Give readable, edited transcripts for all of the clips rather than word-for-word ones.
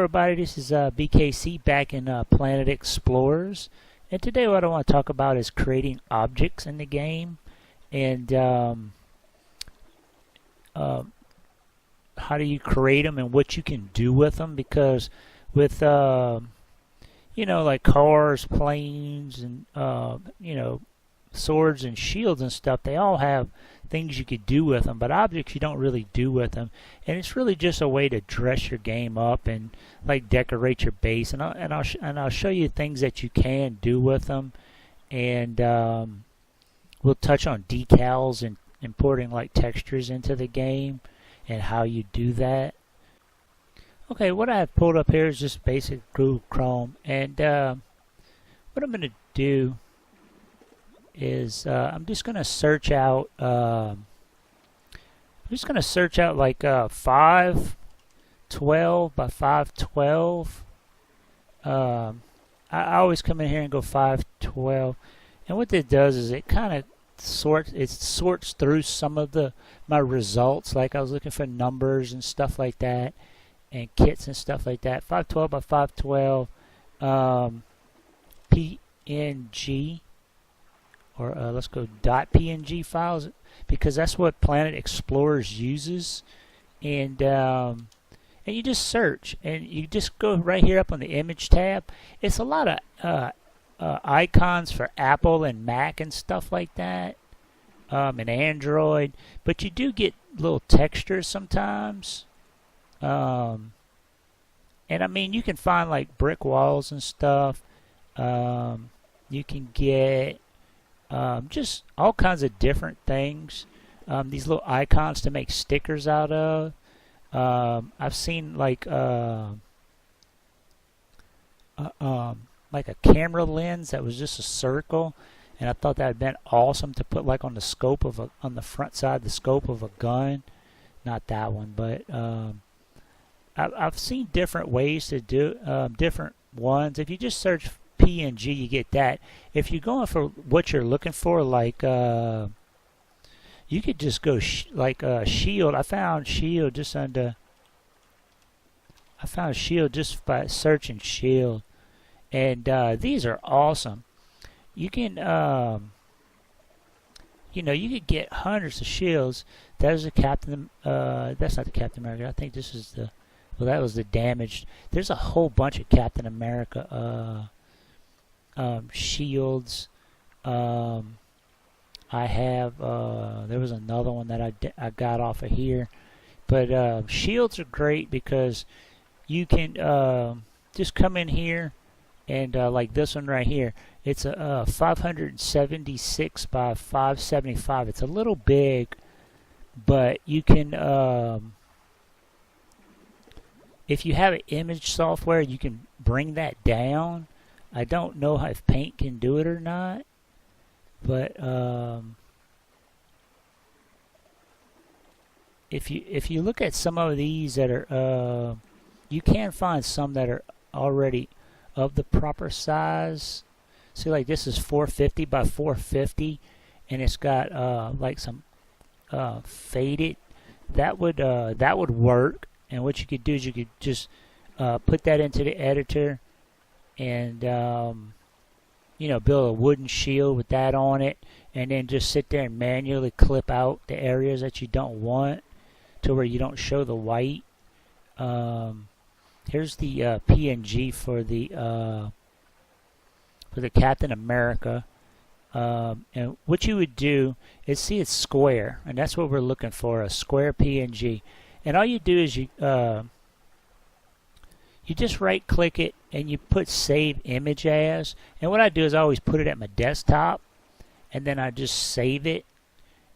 everybody, this is BKC back in Planet Explorers, and today what I want to talk about is creating objects in the game, and how do you create them and what you can do with them, because with you know, like cars, planes, and you know, swords and shields and stuff, they all have things you could do with them, but objects you don't really do with them, and it's really just a way to dress your game up and like decorate your base, and I'll show you things that you can do with them, and we'll touch on decals and importing like textures into the game and how you do that. Okay, what I have pulled up here is just basic Google Chrome, and what I'm going to do is I'm just going to search out like 512 by 512. I always come in here and go 512, and what it does is it kind of sorts through some of my results. Like I was looking for numbers and stuff like that, and kits and stuff like that. 512 by 512 PNG. Or let's go .png files, because that's what Planet Explorers uses, and you just search, and you just go right here up on the image tab. It's a lot of icons for Apple and Mac and stuff like that, and Android, but you do get little textures sometimes, and I mean, you can find like brick walls and stuff. You can get just all kinds of different things. These little icons to make stickers out of. I've seen like a camera lens that was just a circle, and I thought that would have been awesome to put like on the scope of on the front side, the scope of a gun. Not that one, but I've seen different ways to do different ones. If you just search PNG, you get that. If you're going for what you're looking for, like you could just go like shield. I found shield just by searching shield, and these are awesome. You can you know, you could get hundreds of shields. There's a Captain. That's not the Captain America. I think this is the. Well, that was the damaged. There's a whole bunch of Captain America shields. I have there was another one that I got off of here, but shields are great because you can just come in here and like this one right here. It's a 576 by 575. It's a little big, but you can if you have an image software, you can bring that down. I don't know if Paint can do it or not, but if you look at some of these that are, you can find some that are already of the proper size. See, like this is 450 by 450, and it's got like some faded. That would work. And what you could do is you could just put that into the editor, and you know, build a wooden shield with that on it, and then just sit there and manually clip out the areas that you don't want to where you don't show the white. Here's the PNG for the Captain America, and what you would do is, see, it's square, and that's what we're looking for, a square PNG. And all you do is you just right click it and you put save image as, and what I do is I always put it at my desktop, and then I just save it,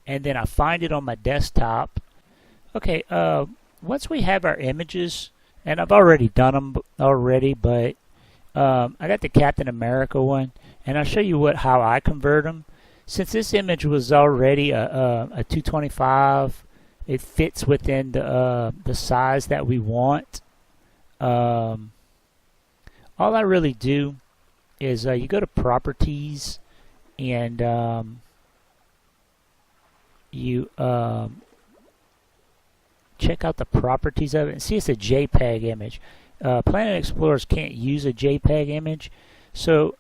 and then I find it on my desktop. Okay, once we have our images, and I've already done them already, but I got the Captain America one, and I'll show you how I convert them. Since this image was already a 225, it fits within the size that we want. All I really do is you go to properties, and you check out the properties of it, and see it's a JPEG image. Planet Explorers can't use a JPEG image. So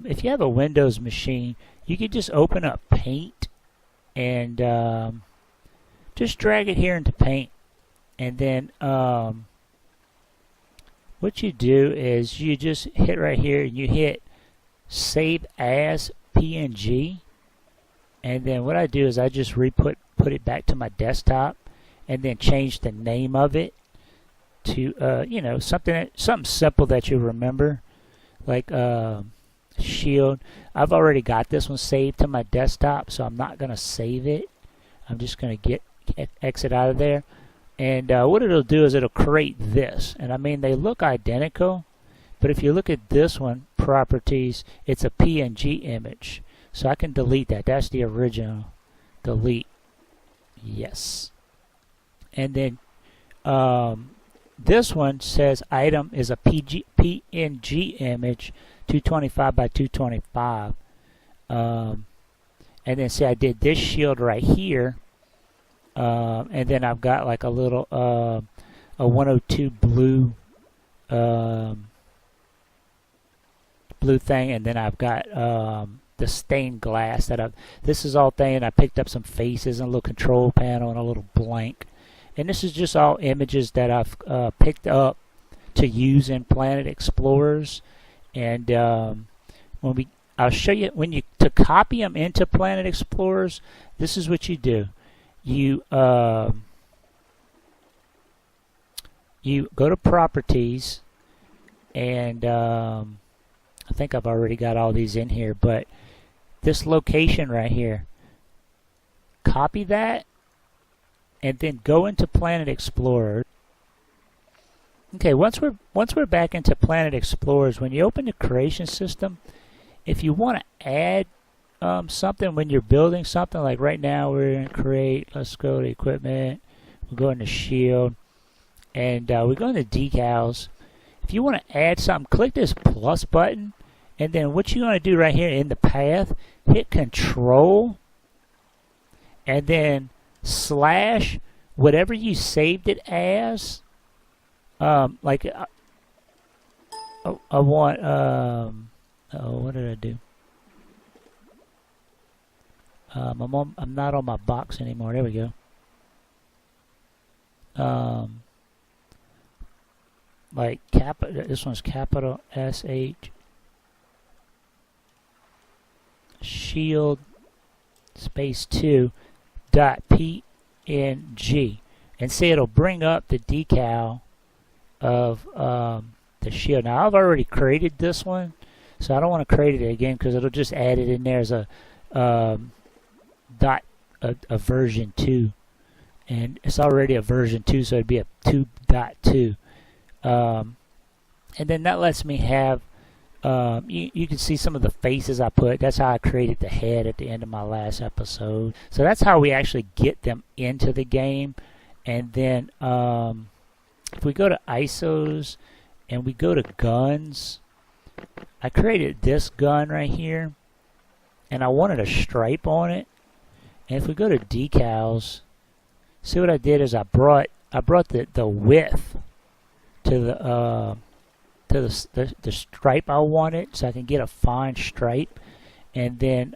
if you have a Windows machine, you can just open up Paint and just drag it here into Paint. And then what you do is you just hit right here and you hit Save As PNG. And then what I do is I just put it back to my desktop and then change the name of it to you know, something simple that you remember, like Shield. I've already got this one saved to my desktop, so I'm not gonna save it. I'm just gonna exit out of there, and what it'll do is it'll create this. And I mean, they look identical, but if you look at this one, properties, it's a PNG image, so I can delete that. That's the original. Delete. Yes. And then this one says item is a PNG image, 225 by 225. And then see, I did this shield right here. And then I've got like a little a 102 blue blue thing, and then I've got the stained glass that this is all thing. I picked up some faces and a little control panel and a little blank. And this is just all images that I've picked up to use in Planet Explorers. And I'll show you to copy them into Planet Explorers. This is what you do. You go to Properties, and I think I've already got all these in here, but this location right here, copy that. And then go into Planet Explorer. Okay, once we're back into Planet Explorers, when you open the creation system, if you want to add something when you're building something, like right now we're in Create. Let's go to Equipment. We'll go into Shield, and we go into Decals. If you want to add something, click this plus button, and then what you're going to do right here in the path, hit Control, and then slash whatever you saved it as. Like I want what did I do? I'm not on my box anymore. There we go. Like this one's capital SH Shield space 2 dot PNG, and see, it'll bring up the decal of the shield. Now I've already created this one, so I don't want to create it again because it'll just add it in there as a version 2, and it's already a version 2, so it'd be a 2.2. And then that lets me have you can see some of the faces I put. That's how I created the head at the end of my last episode. So that's how we actually get them into the game. And then if we go to ISOs and we go to guns, I created this gun right here, and I wanted a stripe on it. And if we go to decals, see what I did is I brought the width to the stripe I wanted, so I can get a fine stripe. And then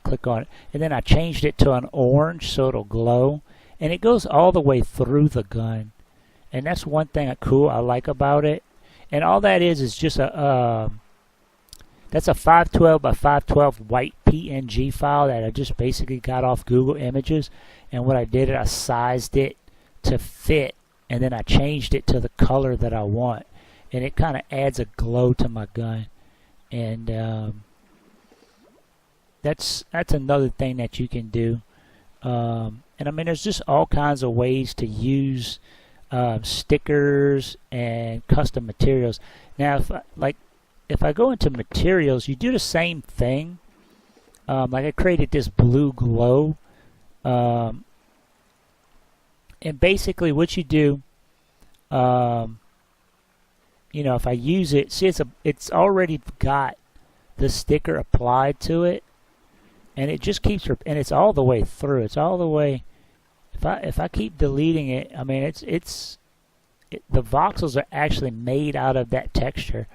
click on it, and then I changed it to an orange so it'll glow, and it goes all the way through the gun. And that's one thing cool I like about it. And all that is just a that's a 512 by 512 white PNG file that I just basically got off Google Images. And what I did is I sized it to fit, and then I changed it to the color that I want, and it kind of adds a glow to my gun. And that's another thing that you can do. And I mean, there's just all kinds of ways to use stickers and custom materials. Now, if I go into materials, you do the same thing. Like I created this blue glow, and basically what you do, you know, if I use it, see, it's already got the sticker applied to it, and it just keeps, and it's all the way through. It's all the way. If I keep deleting it, I mean, the voxels are actually made out of that texture.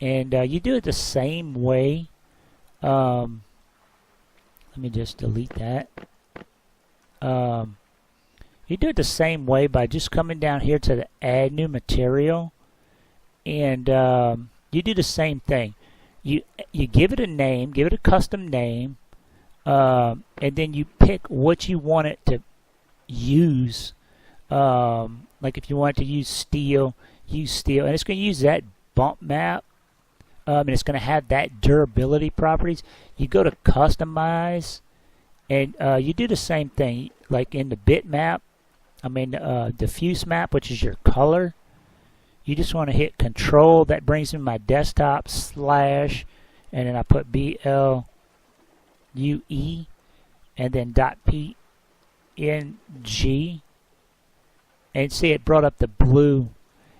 And you do it the same way. Let me just delete that. You do it the same way by just coming down here to the add new material, and you do the same thing. You give it a name, give it a custom name, and then you pick what you want it to use. Like if you want to use steel, use steel, and it's going to use that bump map. And it's going to have that durability properties. You go to customize, and you do the same thing. Like in the bitmap, diffuse map, which is your color. You just want to hit Control. That brings me my desktop / and then I put BLUE, and then .PNG, and see it brought up the blue.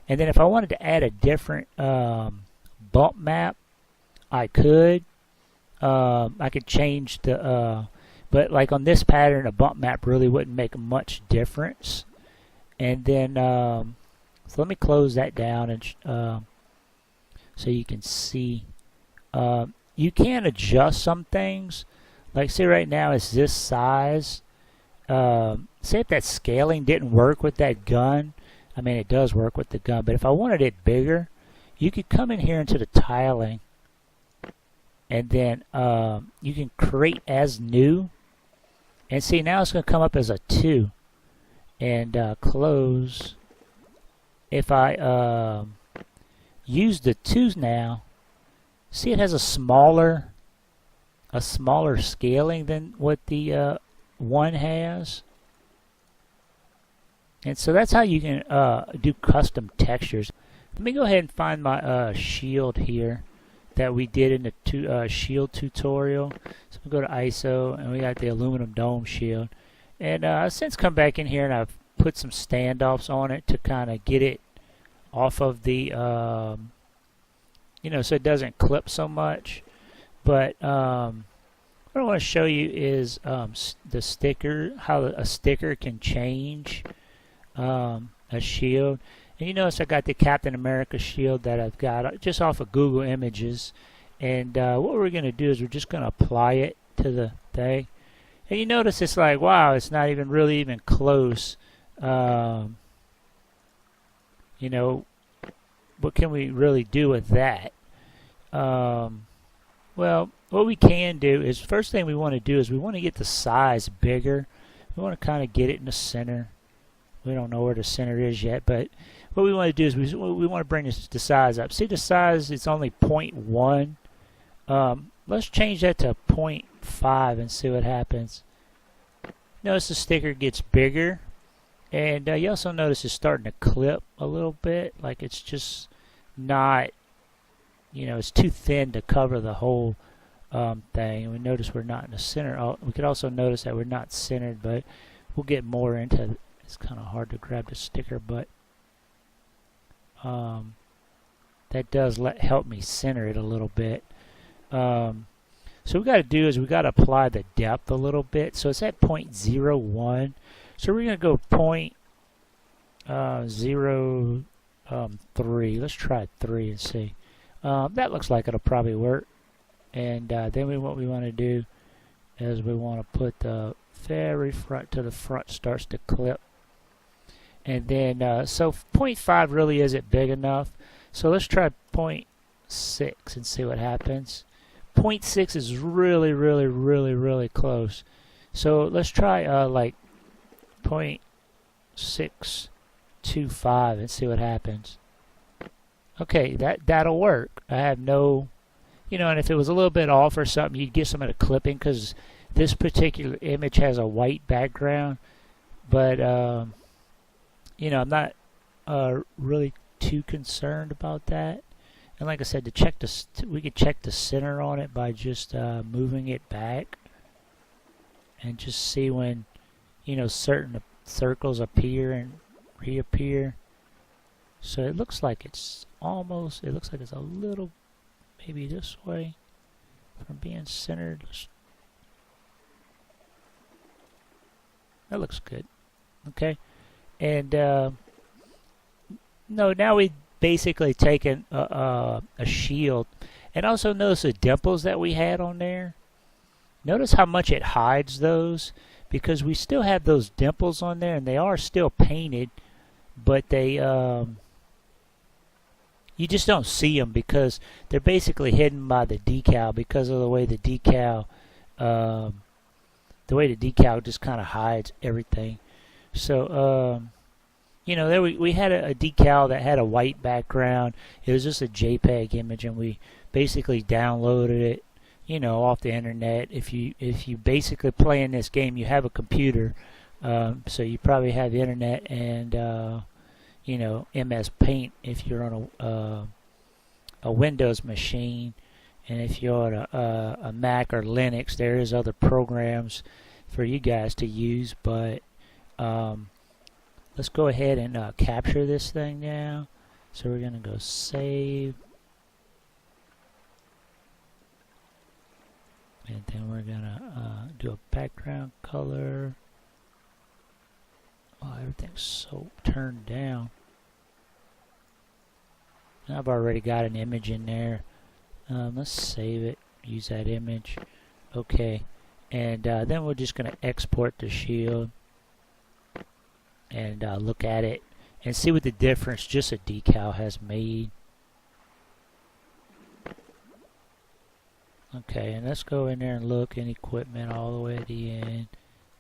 And then if I wanted to add a different bump map, I could. I could change the but like on this pattern, a bump map really wouldn't make much difference. And then so let me close that down, and so you can see. You can adjust some things. Like say right now it's this size. Say if that scaling didn't work with that gun. I mean, it does work with the gun, but if I wanted it bigger, you could come in here into the tiling, and then you can create as new, and see now it's going to come up as a 2, and close. If I use the 2s now, see it has a smaller scaling than what the 1 has. And so that's how you can do custom textures. Let me go ahead and find my shield here that we did in the shield tutorial. So we go to ISO, and we got the aluminum dome shield. And I've since come back in here and I've put some standoffs on it to kind of get it off of the, so it doesn't clip so much. But what I want to show you is the sticker, how a sticker can change a shield. And you notice I got the Captain America shield that I've got just off of Google Images. And what we're going to do is we're just going to apply it to the thing. And you notice it's like, wow, it's not even really even close. What can we really do with that? Well, what we can do is, first thing we want to do is we want to get the size bigger. We want to kind of get it in the center. We don't know where the center is yet, but what we want to do is we want to bring the size up. See the size, it's only 0.1. Let's change that to 0.5 and see what happens. Notice the sticker gets bigger, and you also notice it's starting to clip a little bit, like it's just not, it's too thin to cover the whole thing. And we notice we're not in the center. We could also notice that we're not centered, but we'll get more into. It's kind of hard to grab the sticker, but that does help me center it a little bit. So what we got to do is we got to apply the depth a little bit. So it's at 0.01. So we're going to go 0.03. Let's try 3 and see. That looks like it'll probably work. And then what we want to do is we want to put the very front to the front starts to clip. And then, so 0.5 really isn't big enough. So let's try 0.6 and see what happens. 0.6 is really, really, really, really close. So let's try like 0.625 and see what happens. Okay, that'll work. I have no, and if it was a little bit off or something, you'd get some of the clipping because this particular image has a white background. But I'm not really too concerned about that. And like I said, to check we could check the center on it by just moving it back, and just see when certain circles appear and reappear. So it looks like it's almost. It looks like it's a little, maybe this way from being centered. That looks good. Okay. And No, now we basically taken a shield, and also notice the dimples that we had on there. Notice how much it hides those, because we still have those dimples on there, and they are still painted, but they you just don't see them because they're basically hidden by the decal because of the way the decal just kind of hides everything. So you know, there we had a decal that had a white background. It was just a JPEG image, and we basically downloaded it, you know, off the internet. If you basically play in this game, you have a computer, so you probably have the internet and you know, MS Paint if you're on a Windows machine, and if you're on a Mac or Linux, there is other programs for you guys to use. But let's go ahead and capture this thing now. So we're gonna go save, and then we're gonna do a background color. Oh, everything's so turned down. I've already got an image in there. Let's save it. Use that image. Okay, and then we're just gonna export the shield and look at it and see what the difference just a decal has made. Okay, and let's go in there and look in equipment all the way at the end.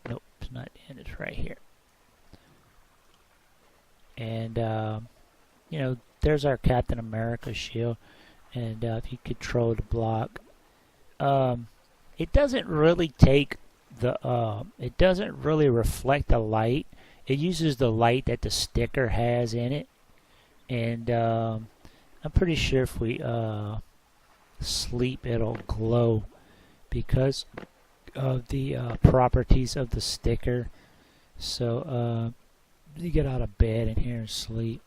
Nope, it's not the end, it's right here. And you know, there's our Captain America shield, and if you control the block, it doesn't really take the it doesn't really reflect the light. It uses the light that the sticker has in it, and I'm pretty sure if we sleep, it'll glow because of the properties of the sticker. So you get out of bed in here and sleep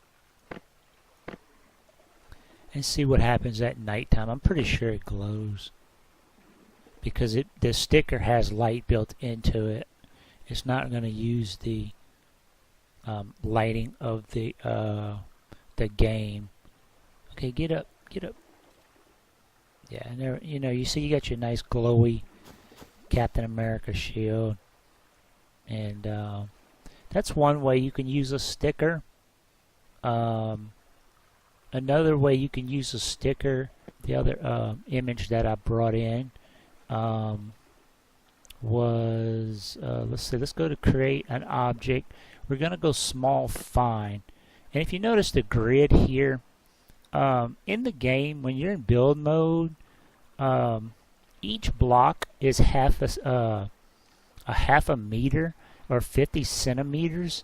and see what happens at nighttime. I'm pretty sure it glows because the sticker has light built into it. It's not going to use the lighting of the game. Okay, get up, get up. Yeah, and there, you know, you see you got your nice glowy Captain America shield, and that's one way you can use a sticker. Another way you can use a sticker, the other image that I brought in was, let's go to create an object. We're going to go small fine. And if you notice the grid here, in the game, when you're in build mode, each block is half a meter or 50 centimeters.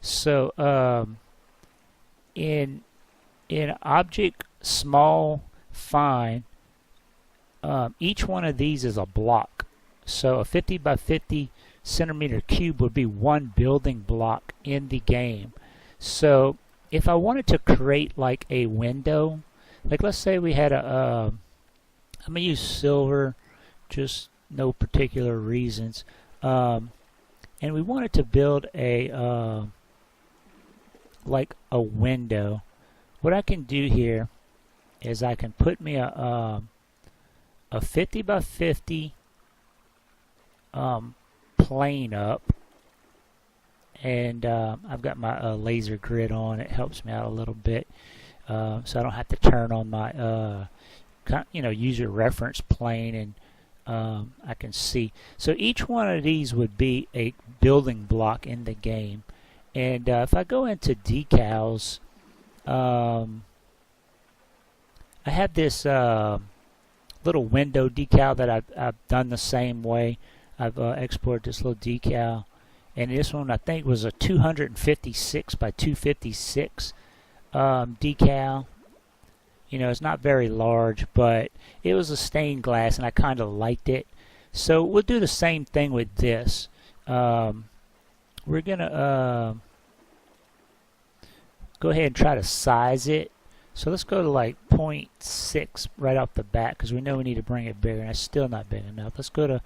So in object small fine, each one of these is a block. So a 50 by 50 centimeter cube would be one building block in the game. So if I wanted to create like a window, like let's say we had a I'm gonna use silver, just no particular reasons, and we wanted to build a like a window. What I can do here is I can put me a 50 by 50 plane up, and I've got my laser grid on. It helps me out a little bit, so I don't have to turn on my user reference plane, and I can see. So each one of these would be a building block in the game. And if I go into decals, I have this little window decal that I've done the same way. I've exported this little decal, and this one I think was a 256 by 256 decal. You know, it's not very large, but it was a stained glass, and I kind of liked it. So we'll do the same thing with this. We're gonna go ahead and try to size it. So let's go to like 0.6 right off the bat, because we know we need to bring it bigger, and it's still not big enough. Let's go to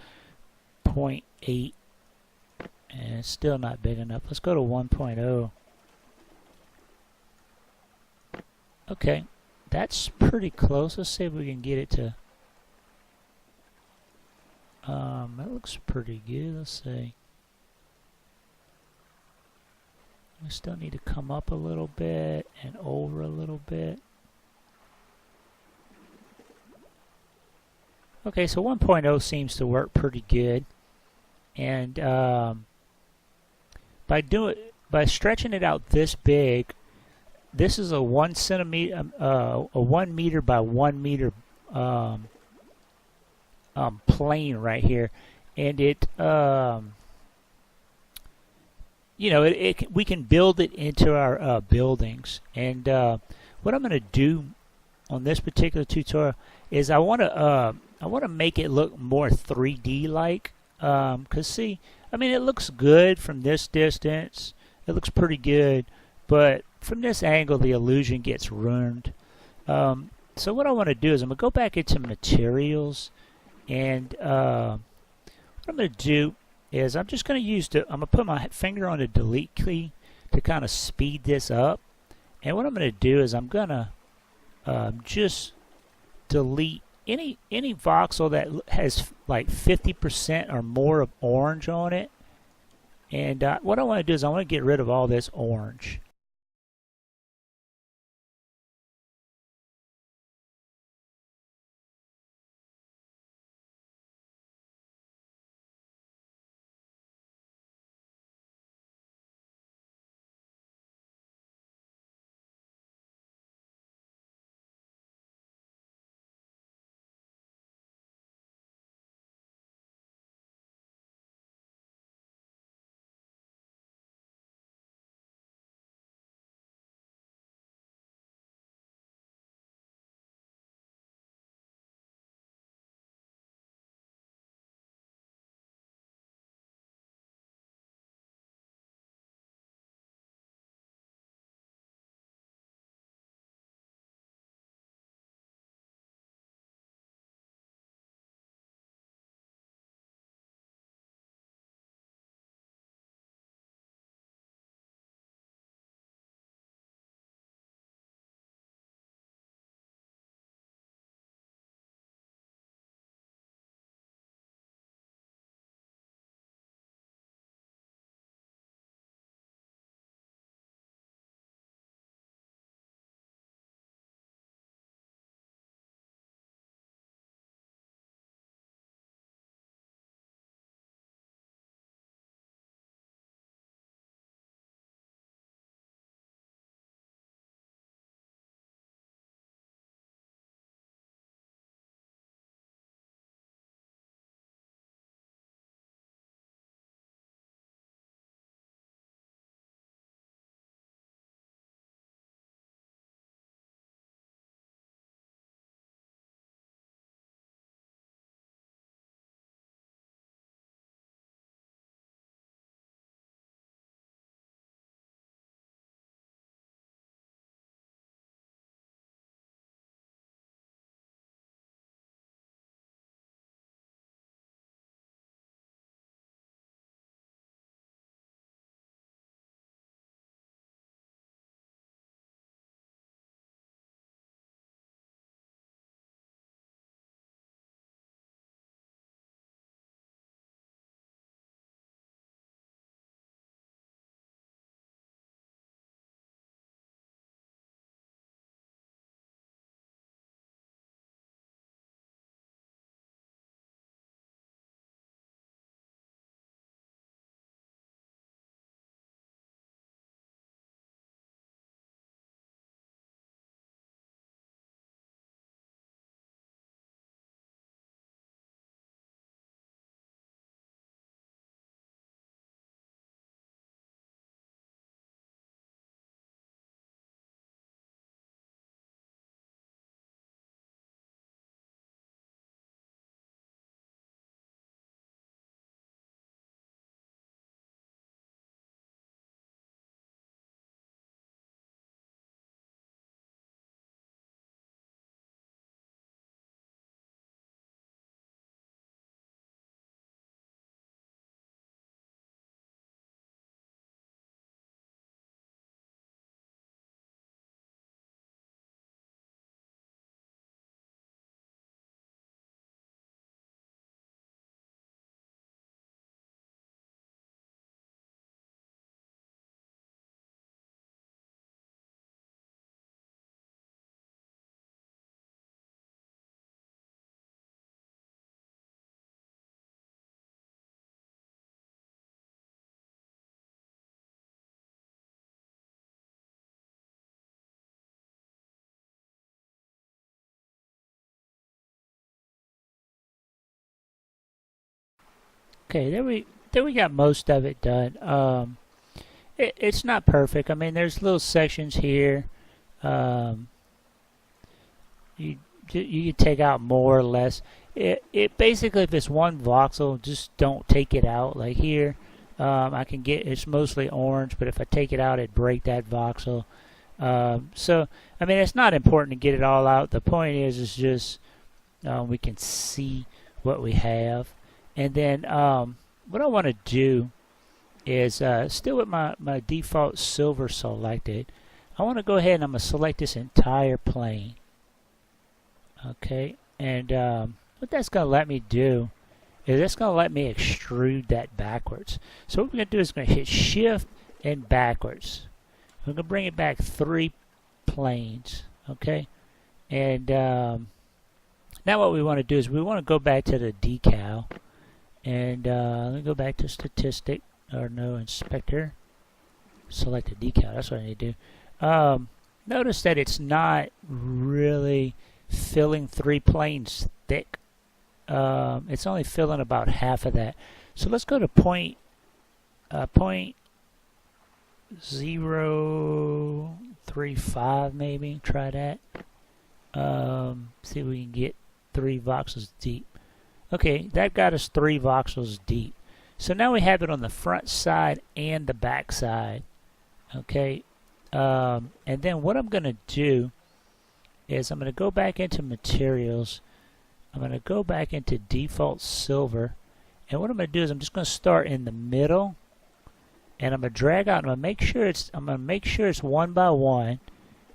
0.8, and it's still not big enough. Let's go to 1.0. Okay, that's pretty close. Let's see if we can get it to. That looks pretty good. Let's see. We still need to come up a little bit and over a little bit. Okay, so 1.0 seems to work pretty good, and by stretching it out this big, this is a 1 centimeter, a 1 meter by 1 meter plane right here, and it we can build it into our buildings. And what I'm going to do on this particular tutorial is I want to make it look more 3D like. Cause see, I mean, it looks good from this distance. It looks pretty good, but from this angle, the illusion gets ruined. So what I want to do is I'm gonna go back into materials, and what I'm gonna do is I'm just gonna I'm gonna put my finger on the delete key to kind of speed this up. And what I'm gonna do is I'm gonna just delete any voxel that has like 50% or more of orange on it. And what I want to do is I want to get rid of all this orange. Okay, there we got most of it done. It's not perfect. I mean, there's little sections here. You can take out more or less. It basically, if it's one voxel, just don't take it out. Like here, I can get, it's mostly orange, but if I take it out, it'd break that voxel. So I mean, it's not important to get it all out. The point is just we can see what we have, and then what I want to do is still with my default silver selected. I want to go ahead and I'm going to select this entire plane. Okay, and what that's going to let me do is it's going to let me extrude that backwards. So what we're going to do is going to hit Shift and backwards. We're going to bring it back 3 planes. Okay, and now what we want to do is we want to go back to the decal, and let me go back to statistic, or no, inspector, select the decal. That's what I need to do. Notice that it's not really filling 3 planes thick. It's only filling about half of that. So let's go to point 0.035 maybe. Try that. See if we can get 3 voxels deep. Okay, that got us 3 voxels deep. So now we have it on the front side and the back side. Okay, and then what I'm going to do is I'm going to go back into materials. I'm going to go back into default silver, and what I'm going to do is I'm just going to start in the middle, and I'm going to drag out. And I'm going to make sure it's one by one,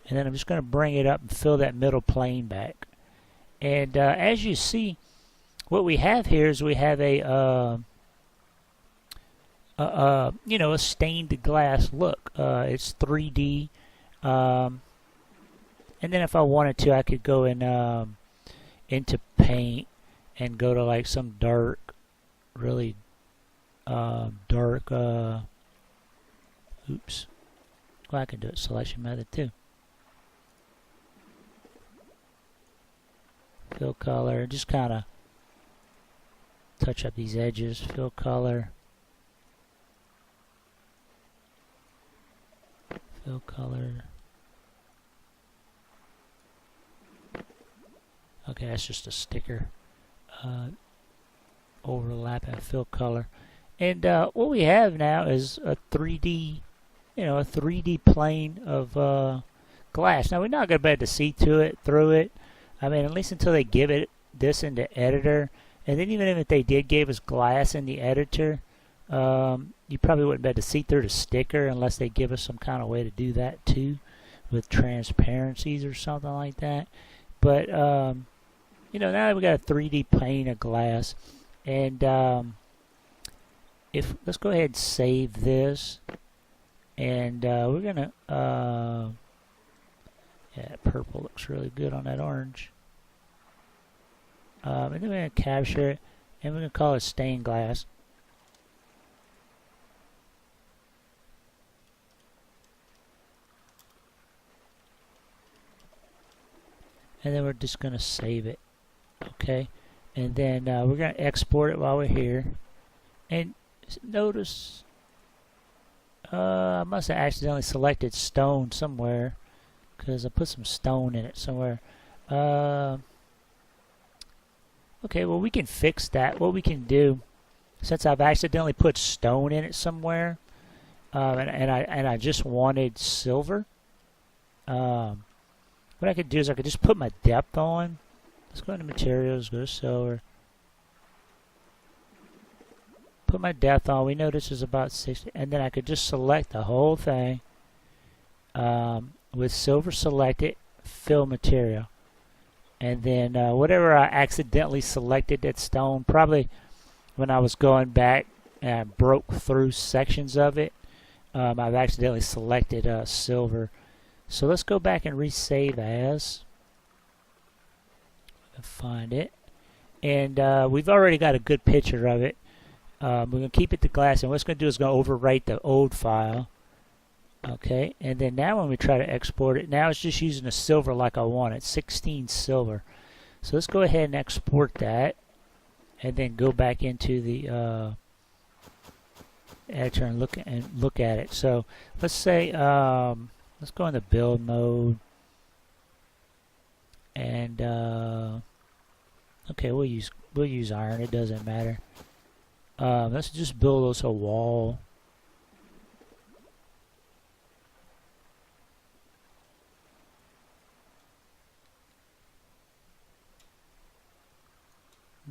and then I'm just going to bring it up and fill that middle plane back. And as you see, what we have here is we have a a stained glass look. It's 3D. And then if I wanted to, I could go in into paint and go to like some dark, really dark. Oops. Well, I can do it selection method too. Fill color. Just kind of touch up these edges. Fill color. Fill color. Okay, that's just a sticker. Overlap and fill color. And what we have now is a 3D, a 3D plane of glass. Now we're not going to be able to see through it. I mean, at least until they give it this in the editor. And then even if they did give us glass in the editor, you probably wouldn't be able to see through the sticker unless they give us some kind of way to do that too, with transparencies or something like that. But now that we got a 3D plane of glass, and let's go ahead and save this, and we're gonna yeah, purple looks really good on that orange. And then we're gonna capture it, and we're gonna call it stained glass. And then we're just going to save it. Okay, and then we're going to export it while we're here. And notice I must have accidentally selected stone somewhere, because I put some stone in it somewhere. Okay, well, we can fix that. What we can do, since I've accidentally put stone in it somewhere, and I just wanted silver, what I could do is I could just put my depth on. Let's go into materials, go to silver. Put my depth on. We know this is about 60. And then I could just select the whole thing with silver selected, fill material. And then whatever I accidentally selected, that stone, probably when I was going back and I broke through sections of it, I've accidentally selected silver. So let's go back and resave as. Find it. And we've already got a good picture of it. We're going to keep it to glass, and what it's going to do is going to overwrite the old file. Okay, and then now when we try to export it, now it's just using the silver like I want it, 16 silver. So let's go ahead and export that, and then go back into the editor and look at it. So let's say let's go into build mode, and okay, we'll use iron. It doesn't matter. Let's just build us a wall.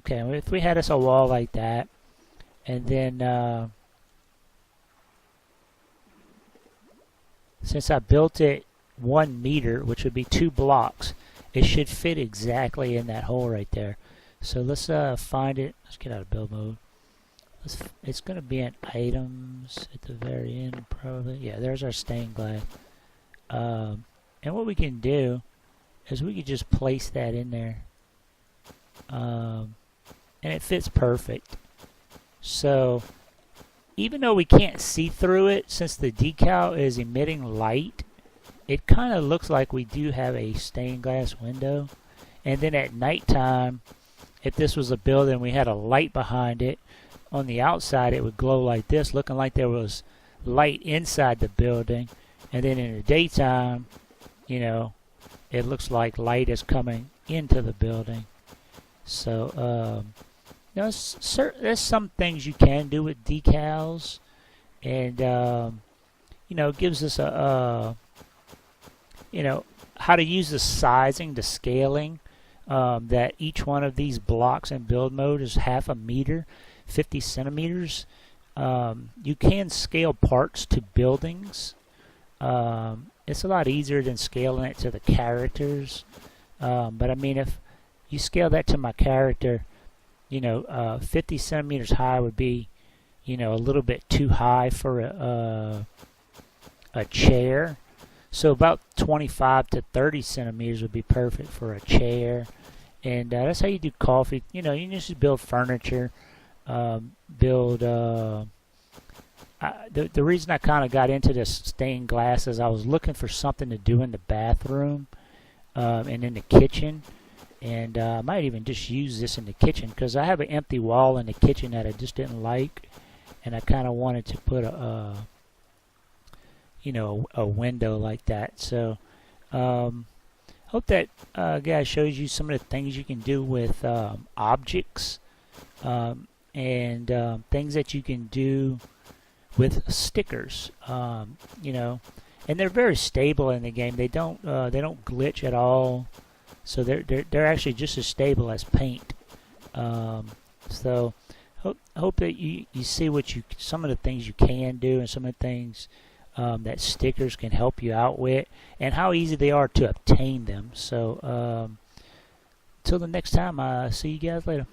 Okay, if we had us a wall like that, and then since I built it 1 meter, which would be 2 blocks, it should fit exactly in that hole right there. So let's find it. Let's get out of build mode. It's going to be in items at the very end, probably. Yeah, there's our stained glass. And what we can do is we could just place that in there. And it fits perfect. So even though we can't see through it, since the decal is emitting light, it kind of looks like we do have a stained glass window. And then at nighttime, if this was a building, we had a light behind it, on the outside it would glow like this, looking like there was light inside the building. And then in the daytime, you know, it looks like light is coming into the building. So there's some things you can do with decals, and you know, it gives us a you know, how to use the sizing, the scaling, that each one of these blocks in build mode is 1/2 meter, 50 centimeters. You can scale parts to buildings. It's a lot easier than scaling it to the characters, but I mean, if you scale that to my character, you know, 50 centimeters high would be, you know, a little bit too high for a chair. So about 25 to 30 centimeters would be perfect for a chair. And that's how you do coffee. You know, you can just build furniture, build... the reason I kind of got into this stained glass is I was looking for something to do in the bathroom and in the kitchen. And I might even just use this in the kitchen, because I have an empty wall in the kitchen that I just didn't like, and I kind of wanted to put a you know, a window like that. So hope that guys shows you some of the things you can do with objects, and things that you can do with stickers. You know, and they're very stable in the game. They don't glitch at all. So they're actually just as stable as paint. So hope that you see some of the things you can do, and some of the things that stickers can help you out with, and how easy they are to obtain them. So till the next time, see you guys later.